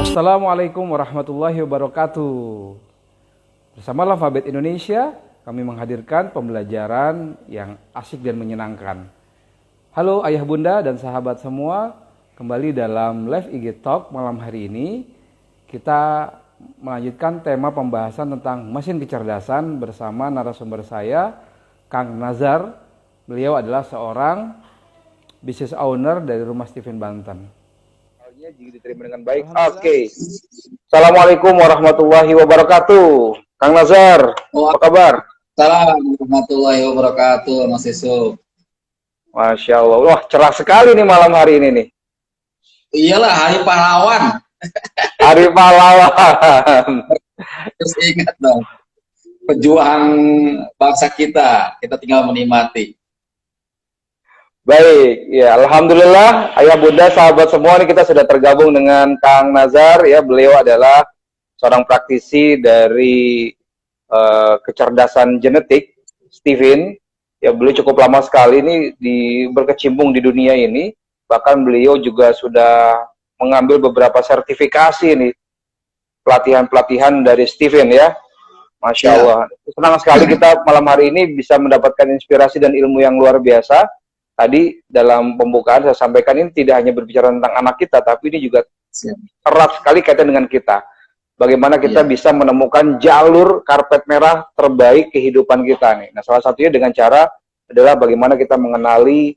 Assalamualaikum warahmatullahi wabarakatuh. Bersama Alfabet Indonesia, kami menghadirkan pembelajaran yang asyik dan menyenangkan. Halo ayah bunda dan sahabat semua, kembali dalam live IG Talk malam hari ini. Kita melanjutkan tema pembahasan tentang mesin kecerdasan bersama narasumber saya, Kang Nazar. Beliau adalah seorang business owner dari Rumah Steven Banten. Jika diterima dengan baik. Oke. Assalamualaikum warahmatullahi wabarakatuh. Kang Nazar, apa kabar? Assalamualaikum warahmatullahi wabarakatuh, Mas Yusuf. Masya Allah. Wah, cerah sekali nih malam hari ini nih. Iyalah, Hari Pahlawan. Hari pahlawan. Terus ingat dong, pejuang bangsa kita tinggal menikmati. Baik, ya alhamdulillah ayah bunda sahabat semua nih kita sudah tergabung dengan Kang Nazar ya. Beliau adalah seorang praktisi dari kecerdasan genetik Steven. Ya beliau cukup lama sekali nih berkecimpung di dunia ini. Bahkan beliau juga sudah mengambil beberapa sertifikasi nih pelatihan-pelatihan dari Steven ya. Masya Allah. Senang sekali kita malam hari ini bisa mendapatkan inspirasi dan ilmu yang luar biasa. Tadi dalam pembukaan saya sampaikan ini tidak hanya berbicara tentang anak kita, tapi ini juga erat sekali kaitan dengan kita. Bagaimana kita bisa menemukan jalur karpet merah terbaik kehidupan kita nih. Nah, salah satunya dengan cara adalah bagaimana kita mengenali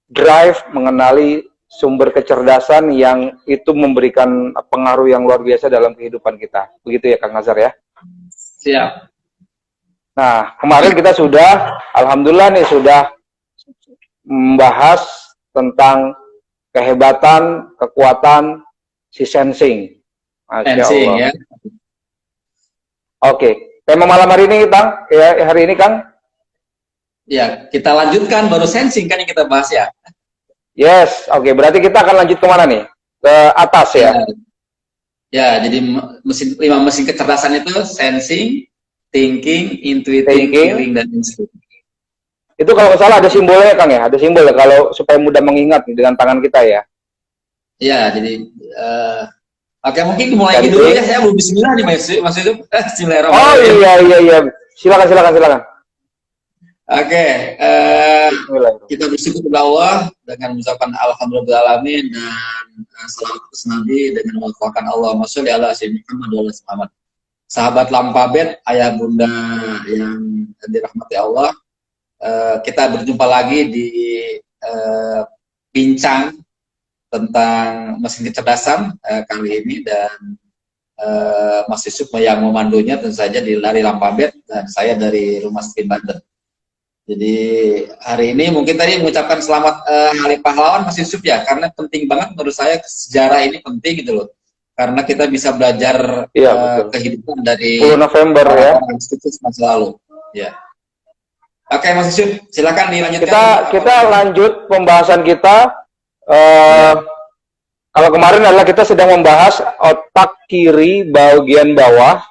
drive, mengenali sumber kecerdasan yang itu memberikan pengaruh yang luar biasa dalam kehidupan kita. Begitu ya Kang Nazar ya? Siap. Nah, kemarin kita sudah, alhamdulillah nih sudah membahas tentang kehebatan, kekuatan si sensing. Masya Allah. Ya. Oke, tema malam hari ini, Kang, ya hari ini, Kang. Ya, kita lanjutkan baru sensing kan yang kita bahas ya. Yes, oke. Berarti kita akan lanjut kemana nih? Ke atas ya. Ya, jadi lima mesin kecerdasan itu sensing, thinking, intuiting, feeling, dan instinct. Itu kalau nggak salah ada simbolnya Kang ya, ada simbol ya kalau supaya mudah mengingat nih, dengan tangan kita ya. Ya, jadi oke mungkin dimulai dulu ya, saya belum bismillah nih Mas Yusuf. Bismillahirrahmanirrahim. Oh iya. Silakan. Oke, kita bersyukur kepada Allah dengan mengucapkan alhamdulillahirobbilalamin dan salawat atas Nabi dengan mengatakan Allahumma sholli ala sayyidina Muhammad. Sahabat Lampabet, ayah bunda yang dirahmati Allah. Kita berjumpa lagi di bincang tentang mesin kecerdasan kali ini dan Mas Yusuf yang memandunya tentu saja di Lari Lampabet dan saya dari Rumah Steven Banten. Jadi hari ini mungkin tadi mengucapkan selamat Hari Pahlawan Mas Yusuf ya, karena penting banget menurut saya sejarah ini penting gitu loh, karena kita bisa belajar kehidupan dari 10 November ya masa lalu ya. Oke Mas Yusuf, silakan dilanjutkan. Kita lanjut pembahasan kita. Kalau kemarin adalah kita sedang membahas otak kiri bagian bawah.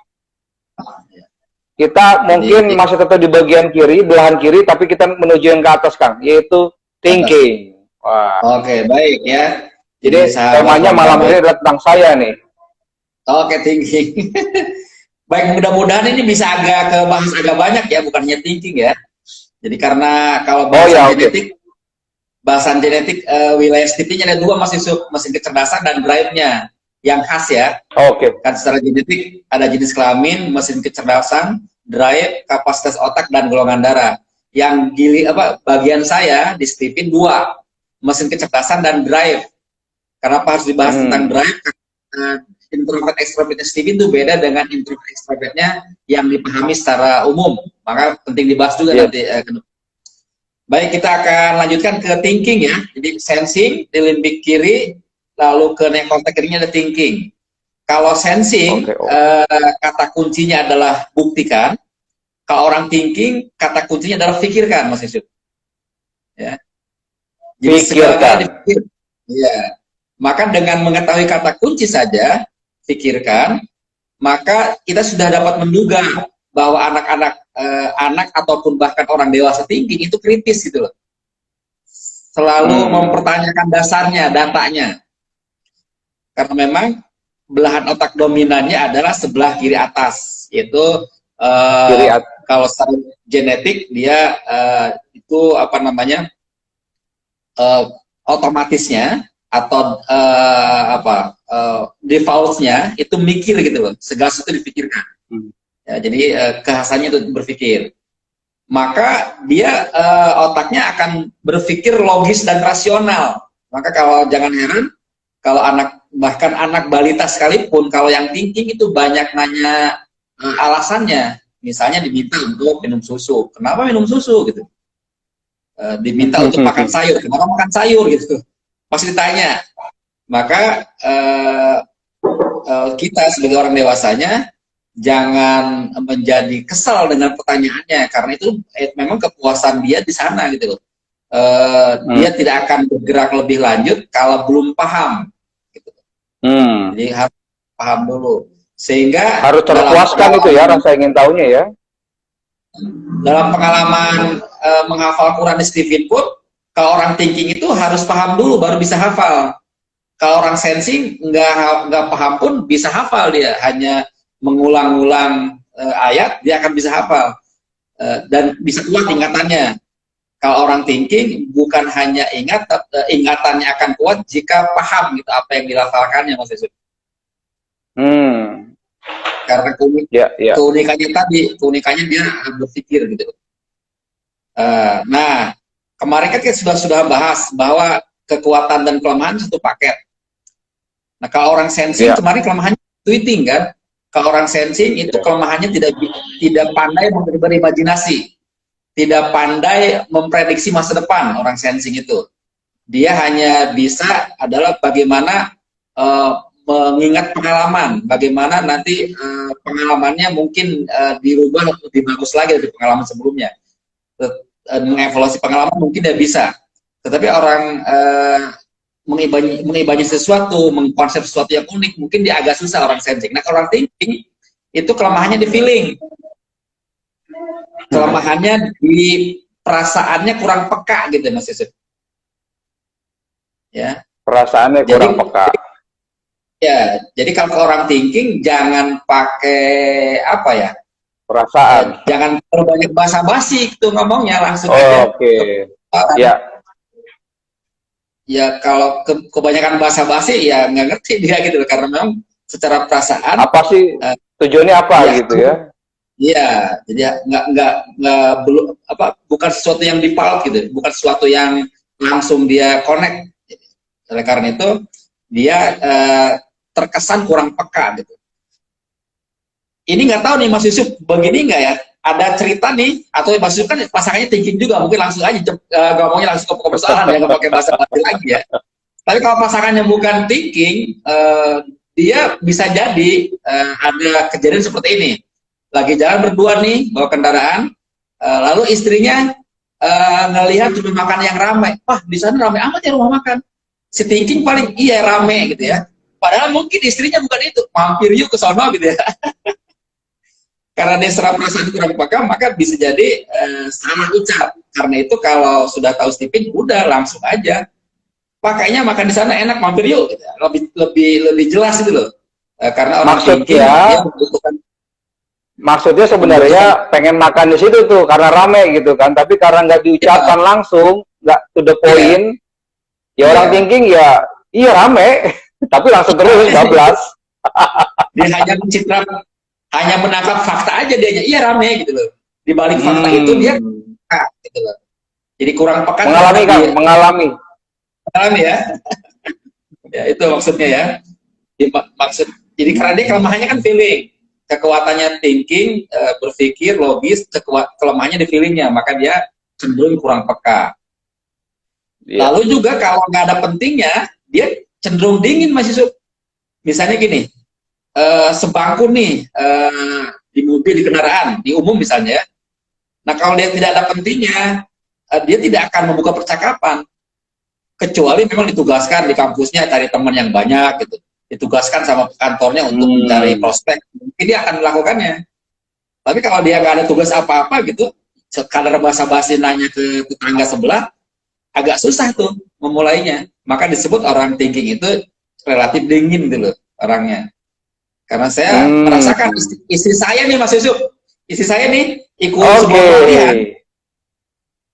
Kita mungkin masih tetap di bagian kiri, belahan kiri, tapi kita menuju yang ke atas Kang, yaitu thinking. Wah. Oke, baik ya. Jadi temanya malam ini adalah tentang saya nih. Oke, thinking. Baik, mudah-mudahan ini bisa bahas agak banyak ya, bukannya thinking ya. Jadi karena kalau bahasan genetik wilayah STP-nya ada dua Mas Yusuf, mesin kecerdasan dan drive-nya yang khas ya. Kan secara genetik ada jenis kelamin, mesin kecerdasan, drive, kapasitas otak dan golongan darah. Yang bagian saya di STP dua, mesin kecerdasan dan drive. Kenapa harus dibahas tentang drive? Introvert extrovert STP itu beda dengan introvert extrovertnya yang dipahami secara umum, maka penting dibahas juga nanti. Baik, kita akan lanjutkan ke thinking ya. Jadi sensing di limbik kiri, lalu ke neokortex kirinya ada thinking. Kalau sensing kata kuncinya adalah buktikan. Kalau orang thinking kata kuncinya adalah pikirkan, Mas Yusuf. Ya. Jadi segala dipikir. Ya. Maka dengan mengetahui kata kunci saja, pikirkan, maka kita sudah dapat menduga bahwa anak ataupun bahkan orang dewasa thinking itu kritis gitu loh. Selalu mempertanyakan dasarnya, datanya. Karena memang belahan otak dominannya adalah sebelah kiri atas, yaitu kalau secara genetik dia itu apa namanya, otomatisnya atau defaultnya itu mikir gitu loh, segala sesuatu dipikirkan. Ya, jadi kekhasannya itu berpikir. Maka dia otaknya akan berpikir logis dan rasional. Maka kalau jangan heran kalau bahkan anak balita sekalipun, kalau yang thinking itu banyak nanya alasannya. Misalnya diminta untuk minum susu, kenapa minum susu gitu. Diminta untuk makan sayur, kenapa makan sayur gitu. Pasti ditanya. Maka kita sebagai orang dewasanya jangan menjadi kesal dengan pertanyaannya, karena itu memang kepuasan dia di sana gitu loh. Dia tidak akan bergerak lebih lanjut kalau belum paham gitu. Jadi harus paham dulu, sehingga harus terpuaskan itu ya rasa ingin tahunya ya. Dalam pengalaman menghafal Quran di Stephen pun, kalau orang thinking itu harus paham dulu baru bisa hafal. Kalau orang sensing nggak paham pun bisa hafal, dia hanya mengulang-ulang ayat, dia akan bisa hafal dan bisa kuat ingatannya. Kalau orang thinking bukan hanya ingat, ingatannya akan kuat jika paham gitu apa yang dilafalkannya, Mas Yusuf. Karena keunikannya dia berpikir gitu. Nah, kemarin kan kita sudah bahas bahwa kekuatan dan kelemahan satu paket. Nah, kalau orang sensing kemarin kelemahannya tweeting kan. Kalau orang sensing itu kelemahannya tidak pandai berimajinasi, tidak pandai memprediksi masa depan. Orang sensing itu dia hanya bisa adalah bagaimana mengingat pengalaman, bagaimana nanti pengalamannya mungkin dirubah lebih bagus lagi dari pengalaman sebelumnya. Mengevaluasi pengalaman mungkin dia bisa, tetapi orang mengimbangi sesuatu, mengkonsep sesuatu yang unik, mungkin dia agak susah orang sensing. Nah, kalau orang thinking itu kelemahannya di feeling, kelemahannya di perasaannya kurang peka gitu, Mas Yusuf. Ya, perasaannya kurang peka. Ya, jadi kalau orang thinking jangan pakai apa ya? Perasaan. Jangan terlalu banyak basa-basi itu ngomongnya, langsung aja. Oke. Ya. Ya kalau kebanyakan basa-basi ya nggak ngerti dia gitu loh, karena memang secara perasaan apa sih tujuannya apa ya, gitu ya. Iya, jadi belum bukan sesuatu yang default gitu, bukan sesuatu yang langsung dia connect. Oleh karena itu dia terkesan kurang peka gitu. Ini nggak tahu nih Mas Yusuf begini nggak ya? Ada cerita nih, atau Mas Yusuf kan pasangannya thinking juga, mungkin langsung aja ngomongnya langsung ke persoalan ya, nggak pakai bahasa basi lagi ya. Tapi kalau pasangannya bukan thinking, dia bisa jadi ada kejadian seperti ini. Lagi jalan berdua nih, bawa kendaraan, lalu istrinya ngelihat rumah makan yang ramai. Wah, di sana ramai amat ya rumah makan. Si thinking paling iya ramai gitu ya. Padahal mungkin istrinya bukan itu, mampir yuk ke sono gitu ya. Karena dia serap perasaan kurang peka, maka bisa jadi salah ucap. Karena itu kalau sudah tahu Stephen, udah langsung aja. Pakainya makan di sana enak, mampir yuk. Gitu. Lebih jelas itu loh. Karena orang thinking dia membutuhkan. Maksudnya sebenarnya pengen makan di situ tuh karena rame gitu kan, tapi karena nggak diucapkan langsung, nggak to the point, ya orang thinking ya iya rame, tapi langsung terus bablas. Dia hanya menangkap fakta aja, dia iya rame gitu loh. Di balik fakta itu dia gitu loh. Jadi kurang peka. Mengalami ya. Ya itu maksudnya ya. Jadi karena dia kelemahannya kan feeling. Kekuatannya thinking, berpikir logis, kelemahannya di feelingnya, maka dia cenderung kurang peka. Lalu juga kalau nggak ada pentingnya, dia cenderung dingin, Mas Yusuf. Misalnya gini, sebangku nih di mobil, di kendaraan, di umum misalnya. Nah kalau dia tidak ada pentingnya, dia tidak akan membuka percakapan, kecuali memang ditugaskan di kampusnya cari teman yang banyak gitu. Ditugaskan sama kantornya untuk mencari prospek, mungkin dia akan melakukannya. Tapi kalau dia nggak ada tugas apa-apa gitu, sekadar basa-basi nanya ke tetangga sebelah, agak susah tuh memulainya. Maka disebut orang thinking itu relatif dingin gitu loh orangnya. Karena saya merasakan istri saya nih Mas Yusuf, istri saya nih ikut sebuah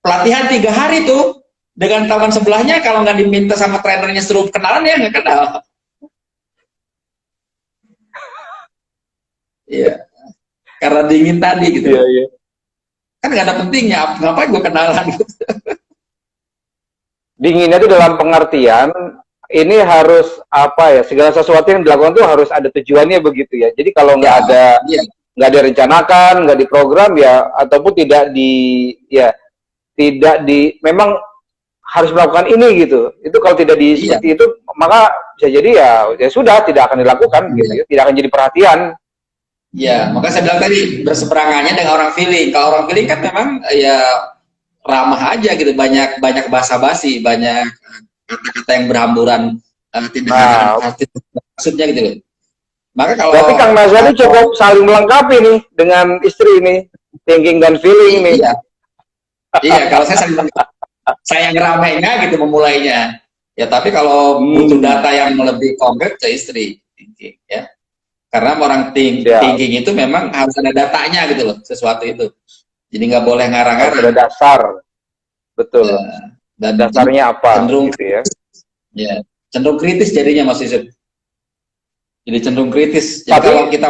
pelatihan 3 hari tuh dengan kawan sebelahnya, kalau nggak diminta sama trenernya suruh kenalan ya nggak kenal. Iya, karena dingin tadi gitu. Iya. Kan nggak ada pentingnya, ngapain gue kenalan gitu. Dinginnya itu dalam pengertian ini harus apa ya, segala sesuatu yang dilakukan tuh harus ada tujuannya begitu ya. Jadi kalau nggak nggak direncanakan, nggak diprogram ya, ataupun memang harus melakukan ini gitu. Itu kalau tidak seperti itu, maka bisa jadi ya sudah tidak akan dilakukan gitu ya, tidak akan jadi perhatian. Ya, maka saya bilang tadi berseberangannya dengan orang feeling. Kalau orang feeling kan memang ya ramah aja gitu, banyak basa-basi, banyak kata-kata yang berhamburan, maksudnya gitu loh. Maka kalau berarti Kang Nazar ini cukup saling melengkapi nih dengan istri ini, thinking dan feeling nih. Iya, kalau saya saling melengkapi. Saya yang ramainya gitu memulainya. Ya, tapi kalau butuh data yang lebih konkret ke istri, thinking ya. Karena orang thinking itu memang harus ada datanya gitu loh, sesuatu itu. Jadi nggak boleh ngarang-ngarang. Ada dasar, betul. Dan dasarnya apa? Cenderung gitu ya. Ya, cenderung kritis jadinya Mas Yusuf. Jadi cenderung kritis. Jadi kalau kita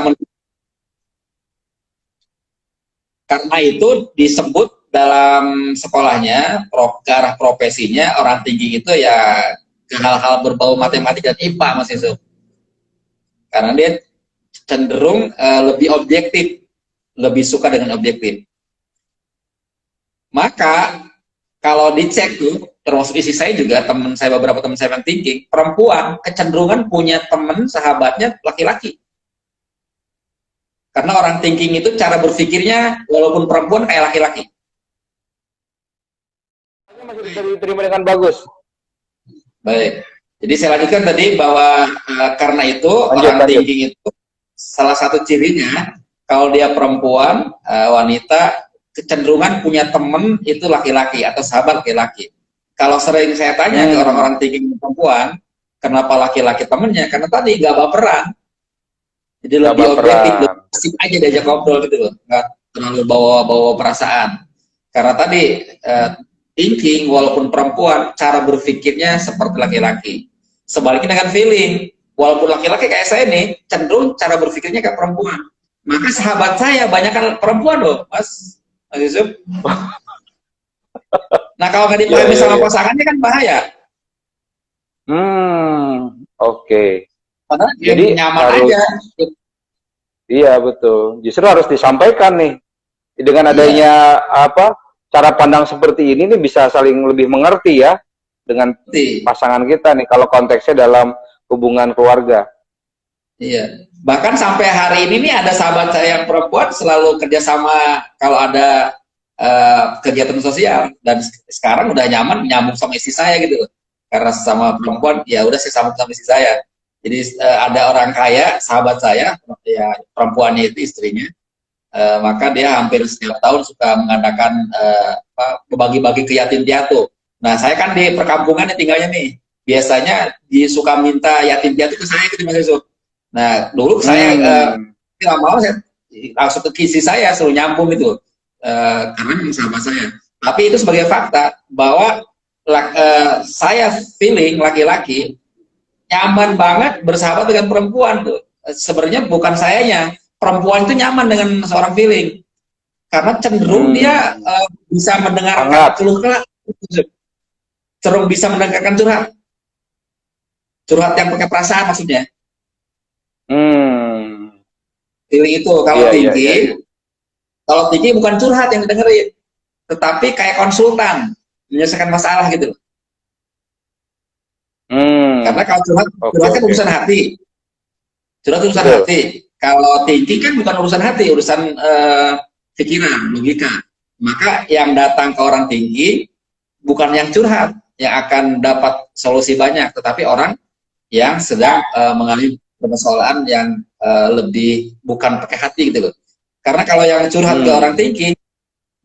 karena itu disebut dalam sekolahnya, ke arah profesinya, orang tinggi itu ya ke hal-hal berbau matematika dan IPA, Mas Yusuf. Karena dia cenderung lebih objektif, lebih suka dengan objektif. Maka kalau dicek tuh, termasuk isi saya juga, beberapa teman saya yang thinking, perempuan kecenderungan punya teman sahabatnya laki-laki. Karena orang thinking itu cara berpikirnya walaupun perempuan kayak laki-laki. Masih diterima dengan bagus. Baik. Jadi saya lanjutkan tadi bahwa karena itu orang thinking itu salah satu cirinya kalau dia perempuan, wanita kecenderungan punya teman itu laki-laki atau sahabat laki-laki. Kalau sering saya tanya ke orang-orang thinking perempuan, kenapa laki-laki temennya? Karena tadi nggak baperan. Jadi lebih objektif, asik aja diajak ngobrol gitu loh, nggak terlalu bawa perasaan. Karena tadi thinking walaupun perempuan, cara berpikirnya seperti laki-laki. Sebaliknya dengan feeling, walaupun laki-laki kayak saya nih, cenderung cara berpikirnya kayak perempuan. Maka sahabat saya banyak kan perempuan loh, Mas Yusuf. Nah kalau nggak dipahami sama pasangannya kan bahaya. Oke. Karena jadi nyaman aja. Iya betul. Justru harus disampaikan nih. Dengan adanya cara pandang seperti ini nih bisa saling lebih mengerti ya dengan pasangan kita nih kalau konteksnya dalam hubungan keluarga. Iya. Bahkan sampai hari ini nih ada sahabat saya yang perempuan selalu kerjasama kalau ada kegiatan sosial, dan sekarang udah nyaman nyambung sama istri saya gitu. Karena sama perempuan ya udah saya sambung sama istri saya. Jadi ada orang kaya sahabat saya ya perempuannya itu istrinya. Maka dia hampir setiap tahun suka mengadakan bagi-bagi ke yatim piatu. Nah saya kan di perkampungan tinggalnya nih, biasanya suka minta yatim piatu ke saya gitu Mas Yusuf. Nah dulu saya nggak mau, saya langsung ke kisi saya suruh nyambung gitu, karena memang sahabat saya. Tapi itu sebagai fakta bahwa saya feeling laki-laki nyaman banget bersahabat dengan perempuan tuh. Sebenarnya bukan sayanya, perempuan itu nyaman dengan seorang feeling karena cenderung dia bisa mendengarkan keluh kesah, cenderung bisa mendengarkan curhat yang pakai perasaan maksudnya. Feeling itu kalau tinggi, kalau tinggi bukan curhat yang didengerin, tetapi kayak konsultan menyelesaikan masalah gitu. Karena kalau curhat kan urusan hati, hati. Kalau tinggi kan bukan urusan hati, urusan pikiran, logika. Maka yang datang ke orang tinggi bukan yang curhat yang akan dapat solusi banyak, tetapi orang yang sedang mengalami permasalahan yang lebih bukan pakai hati gitu loh. Karena kalau yang curhat ke orang tinggi,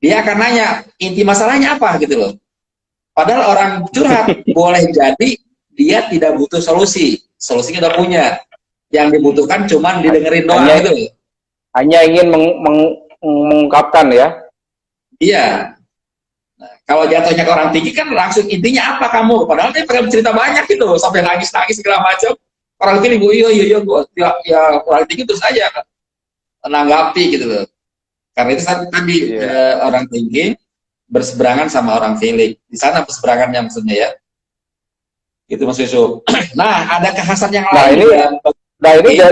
dia akan nanya inti masalahnya apa gitu loh. Padahal orang curhat boleh jadi dia tidak butuh solusinya udah punya. Yang dibutuhkan cuman didengerin doang gitu loh. Hanya ingin mengungkapkan ya. Iya. Nah, kalau jatuhnya ke orang tinggi kan langsung intinya apa kamu? Padahal dia pengen cerita banyak gitu, sampai nangis-nangis segala macam. Orang tinggi gue iya gue ya orang tinggi terus aja menanggapi gitu loh. Karena itu tadi orang tinggi berseberangan sama orang feeling. Di sana berseberangannya maksudnya ya. Itu Mas Yusuf. Nah, ada kekhasan yang lain. Ini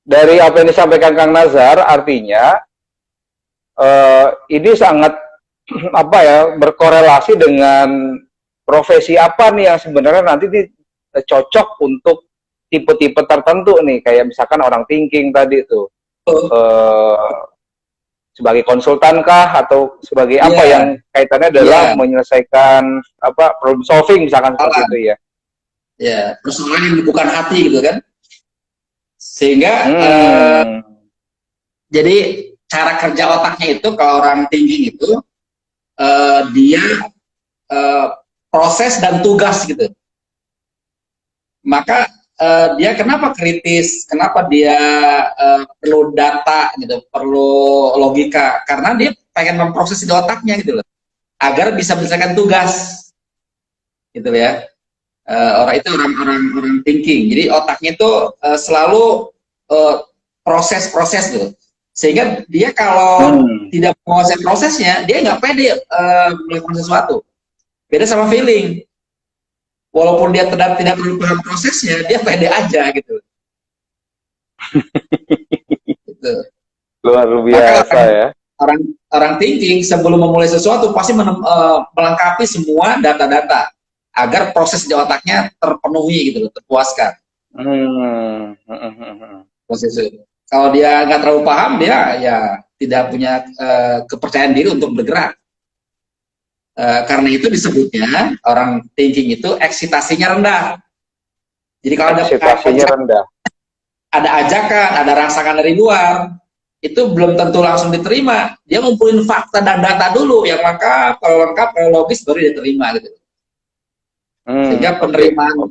dari apa yang disampaikan Kang Nazar, artinya ini sangat apa ya, berkorelasi dengan profesi apa nih yang sebenarnya nanti cocok untuk tipe-tipe tertentu nih, kayak misalkan orang thinking tadi itu sebagai konsultan kah atau sebagai apa yang kaitannya adalah menyelesaikan apa problem solving misalkan seperti itu ya. Ya, persoalan yang bukan hati gitu kan. Sehingga jadi cara kerja otaknya itu kalau orang thinking itu dia proses dan tugas gitu. Maka dia kenapa kritis, kenapa dia perlu data gitu, perlu logika, karena dia pengen memproses di otaknya gitu loh, agar bisa menyelesaikan tugas gitu ya. Orang itu orang thinking, jadi otaknya itu selalu proses gitu, sehingga dia kalau tidak menguasai prosesnya, dia nggak pede melakukan sesuatu. Beda sama feeling, walaupun dia tidak perlu paham prosesnya, dia pede aja gitu. Gitu. Luar biasa ya. Orang thinking sebelum memulai sesuatu pasti melengkapi semua data-data agar proses di otaknya terpenuhi gitu, terpuaskan. Proses itu. Kalau dia nggak terlalu paham, dia ya tidak punya kepercayaan diri untuk bergerak. Karena itu disebutnya orang thinking itu eksitasinya rendah. Jadi kalau ada ajakan, ada rangsangan dari luar, itu belum tentu langsung diterima. Dia ngumpulin fakta dan data dulu, yang lengkap, kalau logis baru diterima gitu. Sehingga penerimaan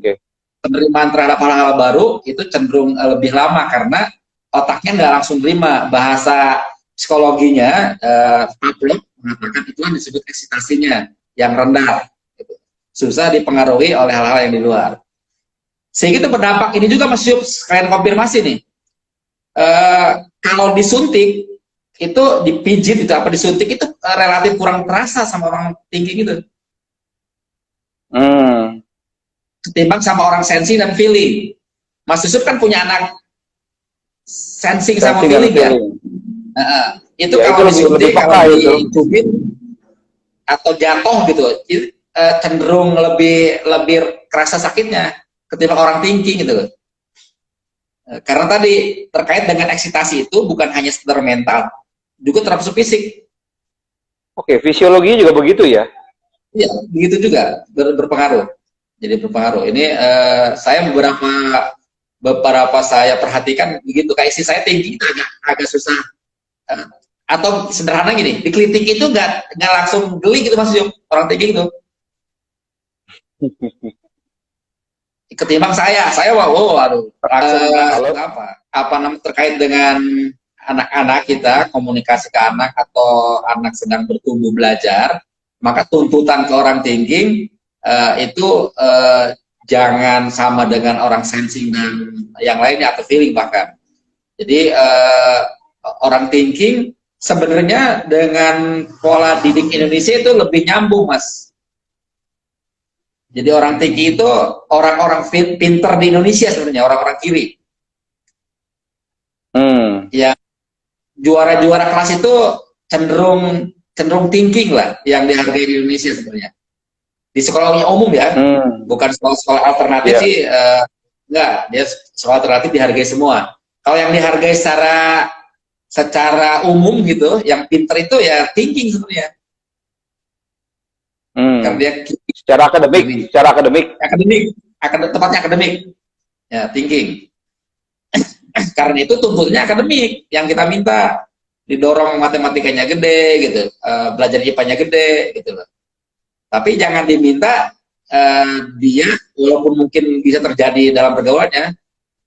terhadap hal-hal baru itu cenderung lebih lama karena otaknya nggak langsung terima. Bahasa psikologinya Pavlov mengatakan itu kan disebut eksitasinya yang rendah, gitu. Susah dipengaruhi oleh hal-hal yang di luar. Sehingga itu berdampak ini juga Mas Yusuf, sekalian konfirmasi nih. Kalau disuntik itu dipijit itu apa disuntik itu relatif kurang terasa sama orang thinking itu. Ketimbang sama orang sensing dan feeling. Mas Yusuf kan punya anak sensing sama feeling ya. Itu ya, kalau disuntik, kalau dicubit atau jatuh gitu, cenderung lebih kerasa sakitnya ketimbang orang thinking gitu. Karena tadi terkait dengan eksitasi itu bukan hanya sekedar mental, juga termasuk fisik. Oke, fisiologi juga begitu ya? Iya, begitu juga berpengaruh. Jadi berpengaruh. Ini saya beberapa saya perhatikan begitu. Kayak istri saya tinggi itu agak susah. Atau sederhana gini, dikelitik itu nggak langsung geli gitu Mas Yum, orang tinggi itu. Ketimbang saya aduh, apa namanya terkait dengan anak-anak kita, komunikasi ke anak atau anak sedang bertumbuh belajar, maka tuntutan ke orang thinking itu jangan sama dengan orang sensing dan yang lainnya atau feeling bahkan. Jadi orang thinking sebenarnya dengan pola didik Indonesia itu lebih nyambung, Mas. Jadi orang thinking itu orang-orang pinter di Indonesia sebenarnya, orang-orang kiri. Ya, juara-juara kelas itu cenderung thinking lah yang dihargai di Indonesia sebenarnya. Di sekolahnya umum ya, bukan sekolah alternatif sih, enggak, dia sekolah alternatif dihargai semua. Kalau yang dihargai secara umum gitu, yang pinter itu ya thinking sebenarnya. Karena dia secara akademik, tepatnya akademik, ya thinking. Karena itu tuntutannya akademik yang kita minta, didorong matematikanya gede gitu, belajar IPA-nya gede gitu loh. Tapi jangan diminta dia walaupun mungkin bisa terjadi dalam pergaulannya,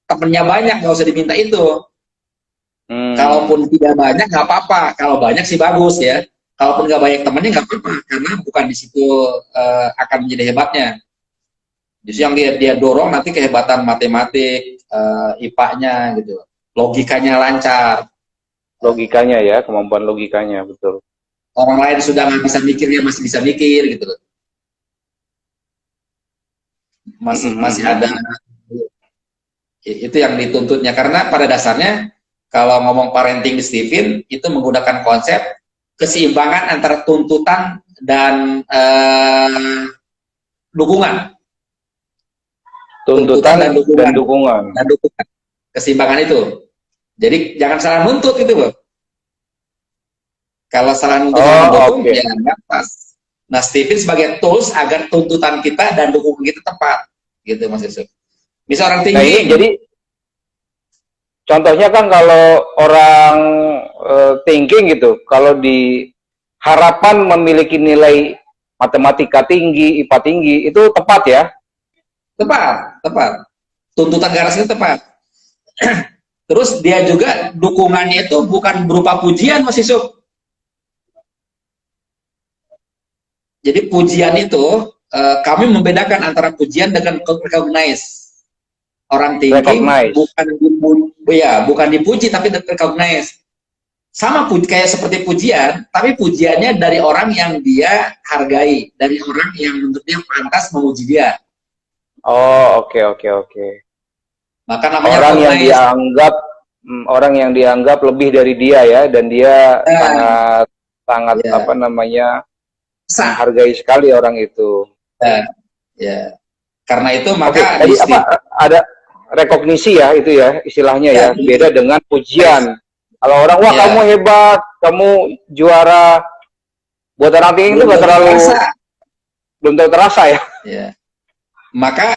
temennya banyak, nggak usah diminta itu. Kalaupun tidak banyak nggak apa-apa, kalau banyak sih bagus ya. Kalaupun nggak banyak temennya nggak apa-apa, karena bukan di situ akan menjadi hebatnya. Justru yang dia dorong nanti kehebatan matematik, IPA-nya gitu, logikanya lancar. Logikanya ya, kemampuan logikanya, betul. Orang lain sudah nggak bisa mikirnya masih bisa mikir gitu. Masih ada, itu yang dituntutnya. Karena pada dasarnya kalau ngomong parenting di Stephen itu menggunakan konsep keseimbangan antara tuntutan dan dukungan. Tuntutan dan dukungan. Keseimbangan itu. Jadi jangan salah nuntut gitu loh. Kalau salah nuntut ya nggak pas. Nah, Stephen sebagai tools agar tuntutan kita dan dukungan kita tepat, gitu Mas Yusuf. Bisa orang tinggi. Nah, ini jadi contohnya kan kalau orang thinking gitu, kalau di harapan memiliki nilai matematika tinggi, IPA tinggi, itu tepat ya? Tepat. Tuntutan garasinya tepat. Terus dia juga dukungannya itu bukan berupa pujian, Mas Yusuf. Jadi pujian itu kami membedakan antara pujian dengan recognize. Orang thinking bukan dipuji tapi recognize. Sama kayak seperti pujian, tapi pujiannya dari orang yang dia hargai, dari orang yang menurut dia pantas memuji dia. Oh, oke. Maka namanya orang yang dianggap lebih dari dia ya, dan dia sangat apa namanya, menghargai sekali orang itu. Ya. Karena itu maka ada rekognisi ya, itu ya istilahnya ya. Beda dengan pujian. Kalau orang wah kamu hebat, kamu juara, buat orang tinggi itu belum terlalu terasa ya. Maka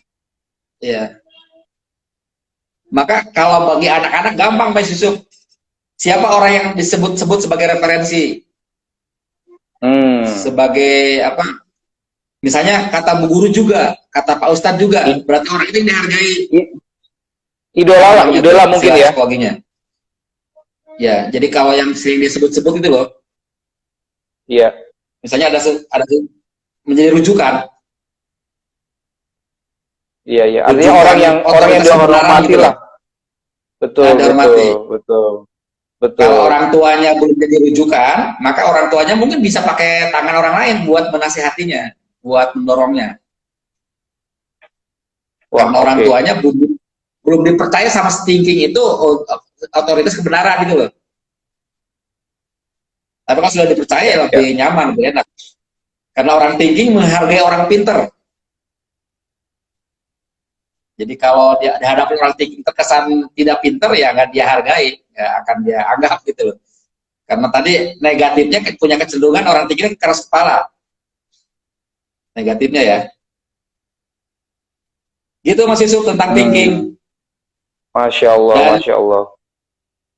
kalau bagi anak-anak gampang Pak Yusuf. Siapa orang yang disebut-sebut sebagai referensi? Sebagai apa? Misalnya kata Bu Guru juga, kata Pak Ustadz juga, berarti orang itu dihargai. Idola mungkin ya. Ya, jadi kalau yang sering disebut-sebut itu loh. Iya. Misalnya ada menjadi rujukan. Iya. Artinya orang yang dihormati lah. Betul. Kalau orang tuanya belum jadi rujukan, maka orang tuanya mungkin bisa pakai tangan orang lain buat menasihatinya, buat mendorongnya. Karena orang tuanya belum dipercaya sama thinking itu otoritas kebenaran gitu loh. Tapi kalau sudah dipercaya lebih nyaman, lebih enak. Karena orang thinking menghargai orang pinter. Jadi kalau dia dihadapi orang thinking terkesan tidak pinter, ya nggak dia hargai, ya akan dia anggap gitu loh. Karena tadi negatifnya punya kecenderungan orang thinking keras kepala. Negatifnya ya. Gitu Mas Yusuf tentang thinking. Masya Allah.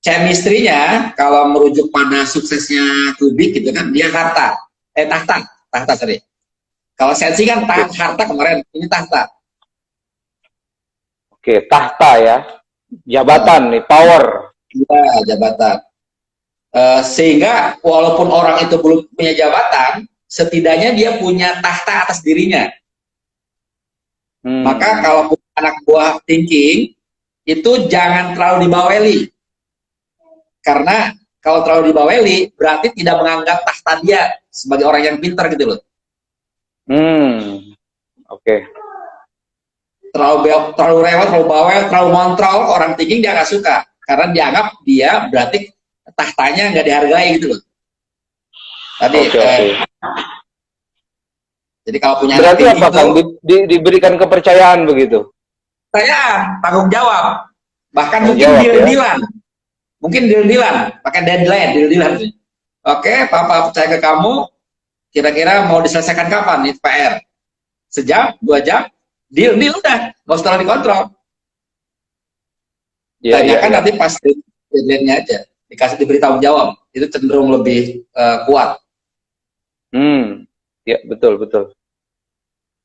Chemistry-nya kalau merujuk pada suksesnya Kubik gitu kan, dia tahta sorry. Kalau sensi kan harta kemarin, ini tahta. Oke, tahta ya, jabatan nih, power. Iya, jabatan. Sehingga walaupun orang itu belum punya jabatan, setidaknya dia punya tahta atas dirinya. Maka kalau anak buah thinking, itu jangan terlalu dibaweli. Karena kalau terlalu dibaweli, berarti tidak menganggap tahta dia sebagai orang yang pintar gitu loh. Oke. Terlalu rewel, terlalu bawel, terlalu montrol, orang thinking dia nggak suka. Karena dianggap dia berarti tahtanya nggak dihargai gitu loh. Tadi, jadi kalau punya berarti apa Kang? Diberikan kepercayaan begitu? Saya tanggung jawab. Bahkan mungkin deal-dealan. Mungkin deal-dealan, pakai deadline. Oke, Papa percaya ke kamu, kira-kira mau diselesaikan kapan nih PR? Sejam, 2 jam? Deal udah, nggak usah terlalu dikontrol. Tanyakan nanti pas deadline-nya aja, diberi tanggung jawab, itu cenderung lebih kuat. Ya betul.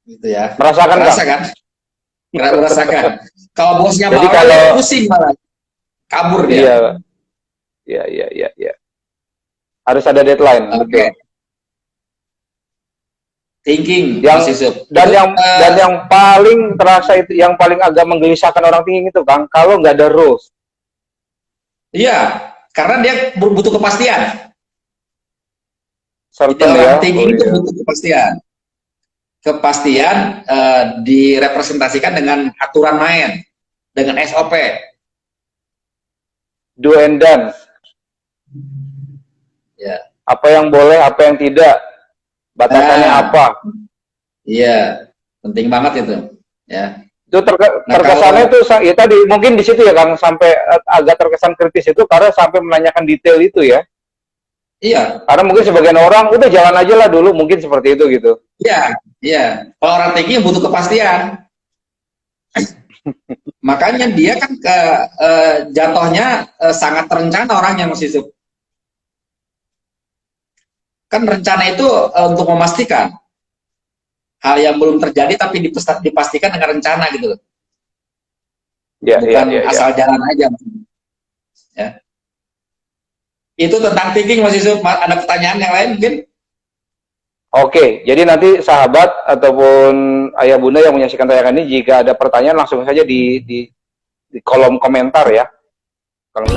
Gitu ya. Merasakan kan? Merasakan. Kalau bosnya Jadi bawel, kalau pusing malah. Kabur dia. iya, iya, iya, iya, iya. Harus ada deadline, Oke. betul. Thinking, Yang Mas Yusuf. dan Itu, yang paling terasa itu, yang paling agak menggelisahkan orang thinking itu, Kang, kalau nggak ada rules. iya, karena dia butuh kepastian. Jadi Certain ya. orang thinking Oh, itu iya. butuh kepastian. Kepastian direpresentasikan dengan aturan main, dengan SOP. Do and done. Ya. Apa yang boleh, apa yang tidak. Batasannya apa. Iya, penting banget itu. Ya. Itu terkesannya itu ya tadi mungkin di situ ya Kang, sampai agak terkesan kritis itu karena sampai menanyakan detail itu ya. Iya. Karena mungkin sebagian orang udah jalan aja lah dulu, mungkin seperti itu gitu. Iya, iya. Kalau orang thinking butuh kepastian. Makanya dia kan jatuhnya sangat terencana orangnya, Mas Yusuf. Kan rencana itu untuk memastikan hal yang belum terjadi tapi dipastikan dengan rencana gitu loh. Ya, bukan ya, ya, asal ya. jalan aja. Ya. Itu tentang thinking, Mas Yusuf. Ada pertanyaan yang lain mungkin? Oke, jadi nanti sahabat ataupun ayah bunda yang menyaksikan tayangan ini, jika ada pertanyaan langsung saja di kolom komentar ya. Kalau